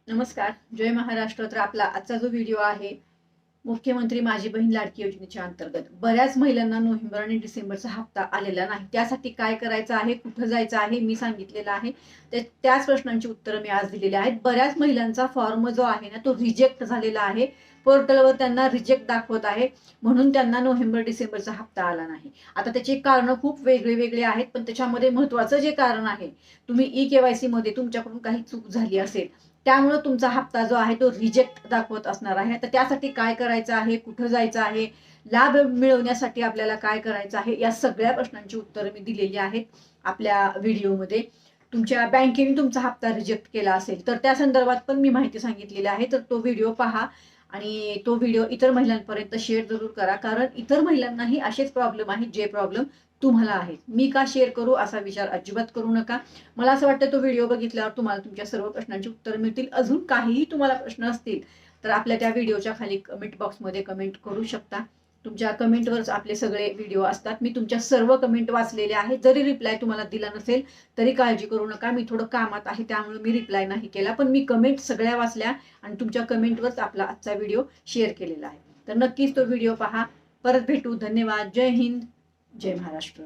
नमस्कार. जय महाराष्ट्र. तर आपला आजचा जो व्हिडिओ आहे, मुख्यमंत्री माझी बहीण लाडकी योजनेच्या अंतर्गत बऱ्याच महिलांना नोव्हेंबर आणि डिसेंबरचा हप्ता आलेला नाही. त्यासाठी काय करायचं आहे, कुठं जायचं आहे, मी सांगितलेलं आहे. त्याच प्रश्नांची उत्तरं मी आज दिलेली आहेत. बऱ्याच महिलांचा फॉर्म जो आहे ना, तो रिजेक्ट झालेला आहे. पोर्टलवर त्यांना रिजेक्ट दाखवत आहे, म्हणून त्यांना नोव्हेंबर डिसेंबरचा हप्ता आला नाही. आता त्याची कारणं खूप वेगळे आहेत, पण त्याच्यामध्ये महत्त्वाचं जे कारण आहे, तुम्ही ई-केवायसी मध्ये तुमच्याकडून काही चूक झाली असेल, त्यामुळे तुमचा हप्ता जो आहे तो रिजेक्ट दाखवत असणार आहे. तर त्यासाठी काय करायचं आहे, कुठं जायचं आहे, लाभ मिळवण्यासाठी आपल्याला काय करायचं आहे, या सगळ्या प्रश्नांची उत्तरं मी दिलेली आहेत आपल्या व्हिडिओमध्ये. तुमच्या बँकेने तुमचा हप्ता रिजेक्ट केला असेल तर त्या संदर्भात पण मी माहिती सांगितलेली आहे. तर तो व्हिडिओ पहा आणि तो व्हिडिओ इतर महिलांपर्यंत शेअर जरूर करा, कारण इतर महिलांनाही असेच प्रॉब्लेम आहेत जे प्रॉब्लेम तुम्हाला आहेत. मी का शेअर करू असा विचार अजिबात करू नका. मला असं वाटतं तो व्हिडिओ बघितल्यावर तुम्हाला तुमच्या सर्व प्रश्नांची उत्तरं मिळतील. अजून काहीही तुम्हाला प्रश्न असतील तर आपल्या त्या व्हिडिओच्या खाली कमेंट बॉक्समध्ये कमेंट करू शकता. तुमच्या कमेंटवरच आपले सगळे व्हिडिओ असतात. मी तुमच्या सर्व कमेंट वाचलेल्या आहेत. जरी रिप्लाय तुम्हाला दिला नसेल तरी काळजी करू नका. मी थोडं कामात आहे त्यामुळे मी रिप्लाय नाही केला, पण मी कमेंट सगळ्या वाचल्या आणि तुमच्या कमेंटवरच आपला आजचा व्हिडिओ शेअर केलेला आहे. तर नक्कीच तो व्हिडिओ पहा. परत भेटू. धन्यवाद. जय हिंद. जय महाराष्ट्र.